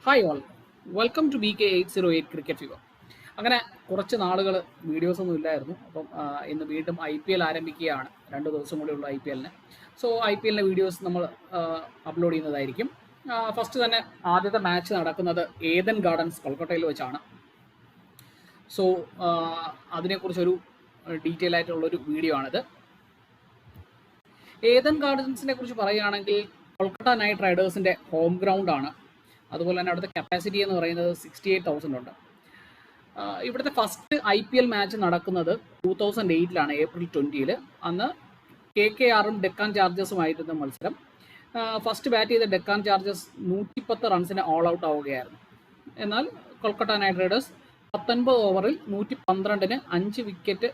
Hi all, welcome to BK808 cricket fever. അങ്ങനെ കുറച്ച് നാളുകൾ വീഡിയോസ് ഒന്നും ഇല്ലായിരുന്നു. അപ്പം ഇന്ന് വീണ്ടും IPL ആരംഭിക്കുകയാണ്. 2 ദിവസം കൂടിയുള്ള IPL-ന്. സോ IPL-ന്റെ വീഡിയോസ് നമ്മൾ അപ്ലോഡ് ചെയ്യുന്നതായിരിക്കും. ഫസ്റ്റ് തന്നെ ആദ്യത്തെ മാച്ച് നടക്കുന്നത് ഏദൻ ഗാർഡൻസ് കൊൽക്കത്തയിൽ വെച്ചാണ്. സോ അതിനെക്കുറിച്ചൊരു ഡീറ്റെയിൽ ആയിട്ടുള്ളൊരു വീഡിയോ ആണിത്. ഏദൻ ഗാർഡൻസിനെ കുറിച്ച് പറയുകയാണെങ്കിൽ കൊൽക്കത്ത നൈറ്റ് റൈഡേഴ്സിൻ്റെ ഹോം ഗ്രൗണ്ടാണ്. അതുപോലെ തന്നെ അവിടുത്തെ കപ്പാസിറ്റി എന്ന് പറയുന്നത് 68,000 ഉണ്ട്. ഇവിടുത്തെ ഫസ്റ്റ് IPL മാച്ച് നടക്കുന്നത് 2008-ലാണ്, ഏപ്രിൽ 20-ൽ. അന്ന് KKR-ഉം ഡെക്കാൻ ചാർജേഴ്സുമായിരുന്നു മത്സരം. ഫസ്റ്റ് ബാറ്റ് ചെയ്ത ഡെക്കാൻ ചാർജേഴ്സ് 110 റൺസിന് ഓൾ ഔട്ട് ആവുകയായിരുന്നു. എന്നാൽ കൊൽക്കത്ത നൈറ്റ് റൈഡേഴ്സ് 19 ഓവറിൽ 112-ന് 5 വിക്കറ്റ്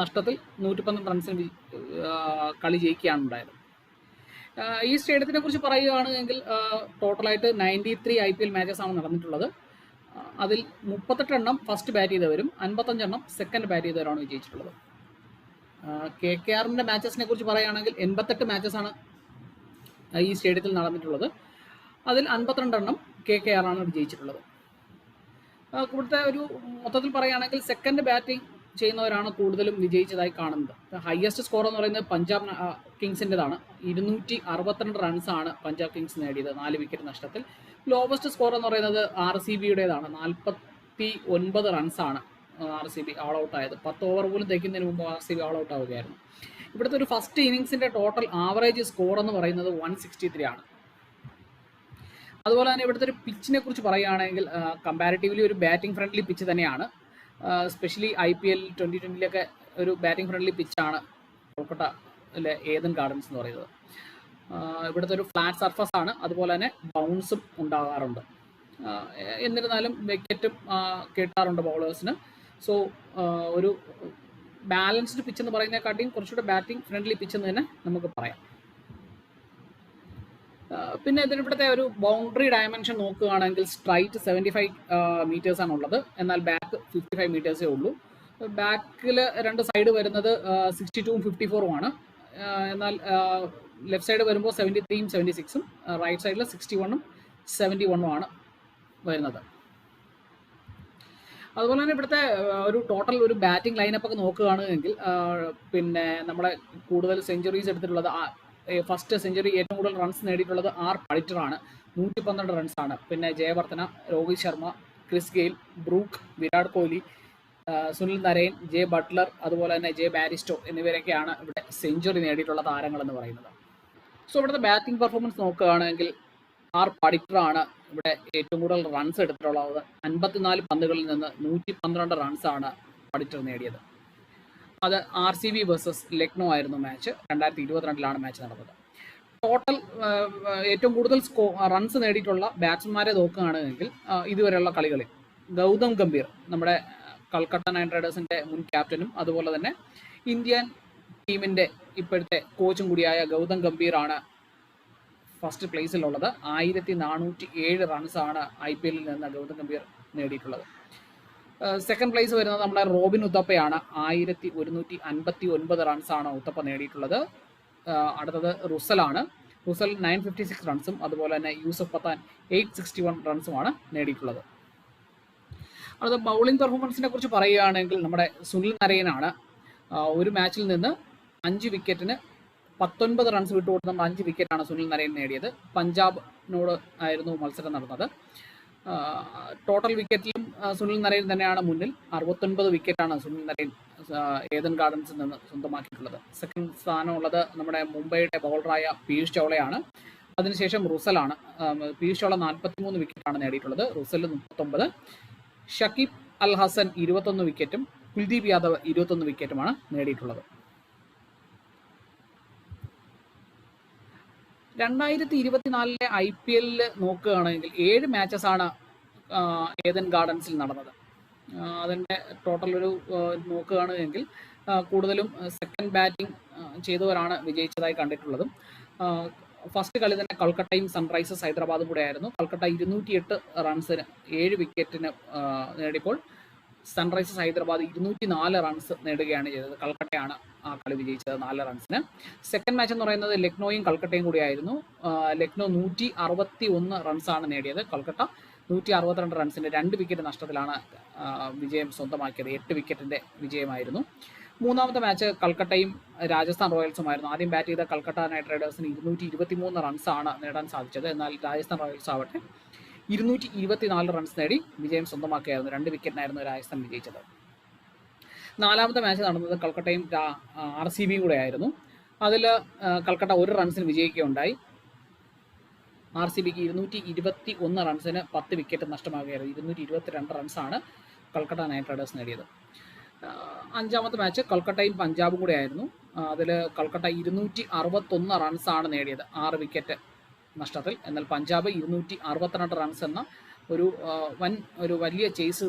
നഷ്ടത്തിൽ 112 റൺസിന് കളി ജയിക്കുകയാണ് ഉണ്ടായത്. ഈ സ്റ്റേഡിയത്തിനെ കുറിച്ച് പറയുകയാണെങ്കിൽ ടോട്ടലായിട്ട് 93 IPL മാച്ചസ് ആണ് നടന്നിട്ടുള്ളത്. അതിൽ 38 എണ്ണം ഫസ്റ്റ് ബാറ്റ് ചെയ്തവരും 55 എണ്ണം സെക്കൻഡ് ബാറ്റ് ചെയ്തവരാണ് വിജയിച്ചിട്ടുള്ളത്. KKR-ന്റെ മാച്ചസിനെ കുറിച്ച് പറയുകയാണെങ്കിൽ 88 മാച്ചസ് ആണ് ഈ സ്റ്റേഡിയത്തിൽ നടന്നിട്ടുള്ളത്. അതിൽ 52 എണ്ണം KKR ആണ് വിജയിച്ചിട്ടുള്ളത്. ഇവിടുത്തെ ഒരു മൊത്തത്തിൽ പറയുകയാണെങ്കിൽ സെക്കൻഡ് ബാറ്റിംഗ് ചെയ്യുന്നവരാണ് കൂടുതലും വിജയിച്ചതായി കാണുന്നത്. ഹയസ്റ്റ് സ്കോർ എന്ന് പറയുന്നത് പഞ്ചാബ് കിങ്സിൻ്റെതാണ്. 262 റൺസാണ് പഞ്ചാബ് കിങ്സ് നേടിയത് 4 വിക്കറ്റ് നഷ്ടത്തിൽ. ലോവസ്റ്റ് സ്കോർ എന്ന് പറയുന്നത് RCB-യുടേതാണ്. 49 റൺസാണ് RCB ഓൾ ഔട്ട് ആയത്. 10 ഓവർ പോലും തികയ്ക്കുന്നതിന് മുമ്പ് RCB ഓൾ ഔട്ട് ആവുകയായിരുന്നു. ഇവിടുത്തെ ഒരു ഫസ്റ്റ് ഇന്നിങ്സിൻ്റെ ടോട്ടൽ ആവറേജ് സ്കോർ എന്ന് പറയുന്നത് 163 ആണ്. അതുപോലെ തന്നെ ഇവിടുത്തെ ഒരു പിച്ചിനെ കുറിച്ച് പറയുകയാണെങ്കിൽ കമ്പാരിറ്റീവ്ലി ഒരു ബാറ്റിംഗ് ഫ്രണ്ട്ലി പിച്ച് തന്നെയാണ്. സ്പെഷ്യലി IPL 2020-ലൊക്കെ ഒരു ബാറ്റിംഗ് ഫ്രണ്ട്ലി പിച്ചാണ് കൊൽക്കത്തയിലെ ഏദൻ ഗാർഡൻസ് എന്ന് പറയുന്നത്. ഇവിടുത്തെ ഒരു ഫ്ലാറ്റ് സർഫസ് ആണ്. അതുപോലെ തന്നെ ബൗൺസും ഉണ്ടാകാറുണ്ട്. എന്നിരുന്നാലും വിക്കറ്റും കിട്ടാറുണ്ട് ബൗളേഴ്സിന്. സോ ഒരു ബാലൻസ്ഡ് പിച്ച് എന്ന് പറയുന്നതിനെക്കാട്ടിയും കുറച്ചുകൂടെ ബാറ്റിംഗ് ഫ്രണ്ട്ലി പിച്ച് എന്ന് തന്നെ നമുക്ക് പറയാം. പിന്നെ ഇവിടുത്തെ ഒരു ബൗണ്ടറി ഡയമെൻഷൻ നോക്കുകയാണെങ്കിൽ സ്ട്രൈറ്റ് 75 മീറ്റേഴ്സാണ് ഉള്ളത്. എന്നാൽ ബാക്ക് 55 മീറ്റേഴ്സേ ഉള്ളൂ. ബാക്കിൽ 2 സൈഡ് വരുന്നത് 62-ഉം 54-ഉം ആണ്. എന്നാൽ ലെഫ്റ്റ് സൈഡ് വരുമ്പോൾ 73-ഉം 76-ഉം, റൈറ്റ് സൈഡിൽ 61-ഉം 71-ഉം ആണ് വരുന്നത്. അതുപോലെ തന്നെ ഇവിടുത്തെ ഒരു ടോട്ടൽ ഒരു ബാറ്റിംഗ് ലൈനപ്പ് ഒക്കെ നോക്കുകയാണെങ്കിൽ പിന്നെ നമ്മുടെ കൂടുതൽ സെഞ്ചുറീസ് എടുത്തിട്ടുള്ളത് ഫസ്റ്റ് സെഞ്ചുറി ഏറ്റവും കൂടുതൽ റൺസ് നേടിയിട്ടുള്ളത് പടിറ്ററാണ്. 112 റൺസാണ്. പിന്നെ Jayawardene, Rohit Sharma, Chris Gayle, Brook, Virat Kohli, Sunil Narine, J Buttler, അതുപോലെ തന്നെ ജെ ബാരിസ്റ്റോ എന്നിവരൊക്കെയാണ് ഇവിടെ സെഞ്ചുറി നേടിയിട്ടുള്ള താരങ്ങൾ എന്ന് പറയുന്നത്. സോ ഇവിടുത്തെ ബാറ്റിംഗ് പെർഫോമൻസ് നോക്കുകയാണെങ്കിൽ പടിറ്ററാണ് ഇവിടെ ഏറ്റവും കൂടുതൽ റൺസ് എടുത്തിട്ടുള്ളത്. 54 പന്തുകളിൽ നിന്ന് 112 റൺസാണ് പടിറ്റർ നേടിയത്. അത് RCB വേഴ്സസ് ലക്നോ ആയിരുന്നു മാച്ച്. 2022-ലാണ് മാച്ച് നടന്നത്. ടോട്ടൽ ഏറ്റവും കൂടുതൽ റൺസ് നേടിയിട്ടുള്ള ബാറ്റ്സ്മാരെ നോക്കുകയാണെങ്കിൽ ഇതുവരെയുള്ള കളികളിൽ ഗൗതം ഗംഭീർ, നമ്മുടെ കൽക്കട്ട നൈറ്റ് റൈഡേഴ്സിൻ്റെ മുൻ ക്യാപ്റ്റനും അതുപോലെ തന്നെ ഇന്ത്യൻ ടീമിൻ്റെ ഇപ്പോഴത്തെ കോച്ചും കൂടിയായ ഗൗതം ഗംഭീറാണ് ഫസ്റ്റ് പ്ലേസിലുള്ളത്. 1407 റൺസാണ് IPL-ൽ നിന്ന് ഗൗതം ഗംഭീർ നേടിയിട്ടുള്ളത്. സെക്കൻഡ് പ്ലേസ് വരുന്നത് നമ്മുടെ റോബിൻ ഉത്തപ്പയാണ്. 1159 റൺസാണ് ഉത്തപ്പ നേടിയിട്ടുള്ളത്. അടുത്തത് റുസലാണ്. റുസൽ 956 റൺസും അതുപോലെ തന്നെ യൂസഫ് പത്താൻ 861 റൺസുമാണ് നേടിയിട്ടുള്ളത്. അടുത്ത ബൗളിംഗ് പെർഫോമൻസിനെ കുറിച്ച് പറയുകയാണെങ്കിൽ നമ്മുടെ സുനിൽ നരൈനാണ്. ഒരു മാച്ചിൽ നിന്ന് 5 വിക്കറ്റിന് 19 റൺസ് വിട്ടുകൊടുത്ത 5 വിക്കറ്റാണ് സുനിൽ നരൈൻ നേടിയത്. പഞ്ചാബിനോട് ആയിരുന്നു മത്സരം നടന്നത്. ടോട്ടൽ വിക്കറ്റിലും സുനിൽ നരൈൻ തന്നെയാണ് മുന്നിൽ. 69 വിക്കറ്റാണ് സുനിൽ നരൈൻ ഏദൻ ഗാർഡൻസിൽ നിന്ന് സ്വന്തമാക്കിയിട്ടുള്ളത്. സെക്കൻഡ് സ്ഥാനമുള്ളത് നമ്മുടെ മുംബൈയുടെ ബൗളറായ പീയൂഷ് ചൗളയാണ്. അതിനുശേഷം റുസലാണ്. പീയൂഷ് ചൗള 43 വിക്കറ്റാണ് നേടിയിട്ടുള്ളത്. റുസൽ 39, ഷക്കീബ് അൽ ഹസൻ 21 വിക്കറ്റും കുൽദീപ് യാദവ് 21 വിക്കറ്റുമാണ് നേടിയിട്ടുള്ളത്. 2024-ലെ IPL നോക്കുകയാണെങ്കിൽ 7 മാച്ചസാണ് ഏദൻ ഗാർഡൻസിൽ നടന്നത്. അതിൻ്റെ ടോട്ടൽ ഒരു നോക്കുകയാണെങ്കിൽ കൂടുതലും സെക്കൻഡ് ബാറ്റിംഗ് ചെയ്തവരാണ് വിജയിച്ചതായി കണ്ടിട്ടുള്ളതും. ഫസ്റ്റ് കളി തന്നെ കൽക്കട്ടയും സൺറൈസേഴ്സ് ഹൈദരാബാദും കൂടെ ആയിരുന്നു. കൽക്കട്ട 208 റൺസിന് 7 വിക്കറ്റിന് നേടിയപ്പോൾ സൺറൈസേഴ്സ് ഹൈദരാബാദ് 204 റൺസ് നേടുകയാണ് ചെയ്തത്. കൽക്കട്ടയാണ് ആ കളി വിജയിച്ചത് 4 റൺസിന്. സെക്കൻഡ് മാച്ച് എന്ന് പറയുന്നത് ലക്നോയും കൽക്കട്ടയും കൂടിയായിരുന്നു. ലക്നോ 161 റൺസാണ് നേടിയത്. കൽക്കട്ട 162 റൺസിന് 2 വിക്കറ്റ് നഷ്ടത്തിലാണ് വിജയം സ്വന്തമാക്കിയത്. 8 വിക്കറ്റിന്റെ വിജയമായിരുന്നു. മൂന്നാമത്തെ മാച്ച് കൽക്കട്ടയും രാജസ്ഥാൻ റോയൽസുമായിരുന്നു. ആദ്യം ബാറ്റ് ചെയ്ത കൽക്കട്ട നൈറ്റ് റൈഡേഴ്സിന് 223 റൺസാണ് നേടാൻ സാധിച്ചത്. എന്നാൽ രാജസ്ഥാൻ റോയൽസ് ആവട്ടെ 224 റൺസ് നേടി വിജയം സ്വന്തമാക്കിയായിരുന്നു. 2 വിക്കറ്റിനായിരുന്നു രാജസ്ഥാൻ വിജയിച്ചത്. നാലാമത്തെ മാച്ച് നടന്നത് കൽക്കട്ടയും RCBയും കൂടെ ആയിരുന്നു. അതിൽ കൽക്കട്ട 1 റൺസിന് വിജയിക്കുകയുണ്ടായി. RCBക്ക് 221 റൺസിന് 10 വിക്കറ്റ് നഷ്ടമാകുകയായിരുന്നു. 222 റൺസാണ് കൽക്കട്ട നൈറ്റ് റൈഡേഴ്സ് നേടിയത്. അഞ്ചാമത്തെ മാച്ച് കൽക്കട്ടയും പഞ്ചാബും കൂടെ ആയിരുന്നു. അതിൽ കൽക്കട്ട 261 റൺസാണ് നേടിയത്, 6 വിക്കറ്റ് നഷ്ടത്തിൽ. എന്നാൽ പഞ്ചാബ് 262 റൺസ് എന്ന ഒരു വലിയ ചേസ്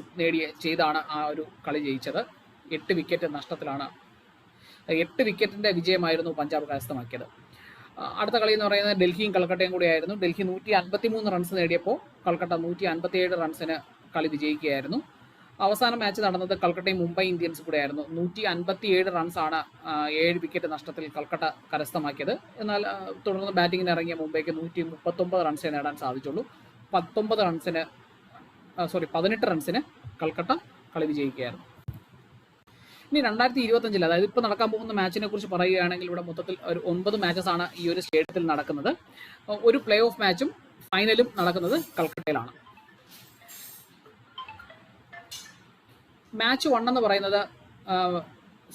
ചെയ്താണ് ആ ഒരു കളി ജയിച്ചത്. 8 വിക്കറ്റ് നഷ്ടത്തിലാണ്. 8 വിക്കറ്റിന്റെ വിജയമായിരുന്നു പഞ്ചാബ് കരസ്ഥമാക്കിയത്. അടുത്ത കളി എന്ന് പറയുന്നത് ഡൽഹിയും കൽക്കട്ടയും കൂടിയായിരുന്നു. ഡൽഹി 153 റൺസ് നേടിയപ്പോൾ കൽക്കട്ട 157 റൺസിന് കളി വിജയിക്കുകയായിരുന്നു. അവസാന മാച്ച് നടന്നത് കൽക്കട്ടയും മുംബൈ ഇന്ത്യൻസ് കൂടെ ആയിരുന്നു. 157 റൺസാണ് 7 വിക്കറ്റ് നഷ്ടത്തിൽ കൽക്കട്ട കരസ്ഥമാക്കിയത്. എന്നാൽ തുടർന്ന് ബാറ്റിങ്ങിന് ഇറങ്ങിയ മുംബൈക്ക് 139 റൺസേ നേടാൻ സാധിച്ചുള്ളൂ. 18 റൺസിന് കൽക്കട്ട കളി വിജയിക്കുകയായിരുന്നു. ഇനി 2025, അതായത് ഇപ്പോൾ നടക്കാൻ പോകുന്ന മാച്ചിനെ കുറിച്ച് പറയുകയാണെങ്കിൽ ഇവിടെ മൊത്തത്തിൽ ഒരു 9 മാച്ചസ് ആണ് ഈ ഒരു സ്റ്റേഡിയത്തിൽ നടക്കുന്നത്. ഒരു പ്ലേ ഓഫ് മാച്ചും ഫൈനലും നടക്കുന്നത് കൽക്കട്ടയിലാണ്. മാച്ച് 1 എന്ന് പറയുന്നത്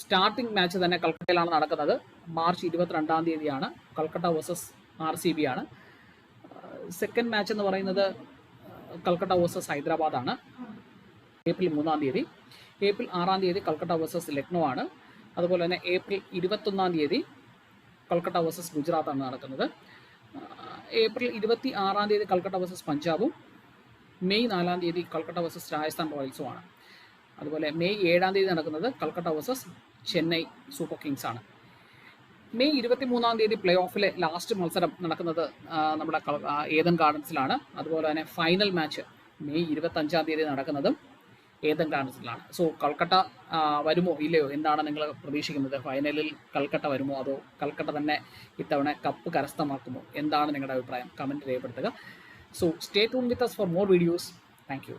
സ്റ്റാർട്ടിംഗ് മാച്ച് തന്നെ കൽക്കട്ടയിലാണ് നടക്കുന്നത്. മാർച്ച് 22-ാം തീയതിയാണ്. കൽക്കട്ട വേഴ്സസ് RCB ആണ്. സെക്കൻഡ് മാച്ച് എന്ന് പറയുന്നത് കൽക്കട്ട വേഴ്സസ് ഹൈദരാബാദാണ്, ഏപ്രിൽ 3-ാം തീയതി. ഏപ്രിൽ 6-ാം തീയതി കൽക്കട്ട വേഴ്സസ് ലക്നോ ആണ്. അതുപോലെ തന്നെ ഏപ്രിൽ 21-ാം തീയതി കൽക്കട്ട വേഴ്സസ് ഗുജറാത്താണ് നടക്കുന്നത്. ഏപ്രിൽ 26-ാം തീയതി കൽക്കട്ട വേഴ്സസ് പഞ്ചാബും മെയ് 4-ാം തീയതി കൽക്കട്ട വേഴ്സസ് രാജസ്ഥാൻ റോയൽസുമാണ്. അതുപോലെ മെയ് 7-ാം തീയതി നടക്കുന്നത് Calcutta versus Chennai super Kings ആണ്. മെയ് 23-ാം തീയതി പ്ലേ ഓഫിലെ ലാസ്റ്റ് മത്സരം നടക്കുന്നത് നമ്മുടെ ഏദൻ ഗാർഡൻസിലാണ്. അതുപോലെ തന്നെ ഫൈനൽ മാച്ച് മെയ് 25-ാം തീയതി നടക്കുന്നതും ഏദൻ ഗാർഡൻസിലാണ്. സോ കൽക്കട്ട വരുമോ ഇല്ലയോ, എന്താണ് നിങ്ങൾ പ്രതീക്ഷിക്കുന്നത്? ഫൈനലിൽ കൽക്കട്ട വരുമോ അതോ കൽക്കട്ട തന്നെ ഇത്തവണ കപ്പ് കരസ്ഥമാക്കുമോ? എന്താണ് നിങ്ങളുടെ അഭിപ്രായം? കമൻറ്റ് രേഖപ്പെടുത്തുക. So stay tune with us for more videos. Thank you.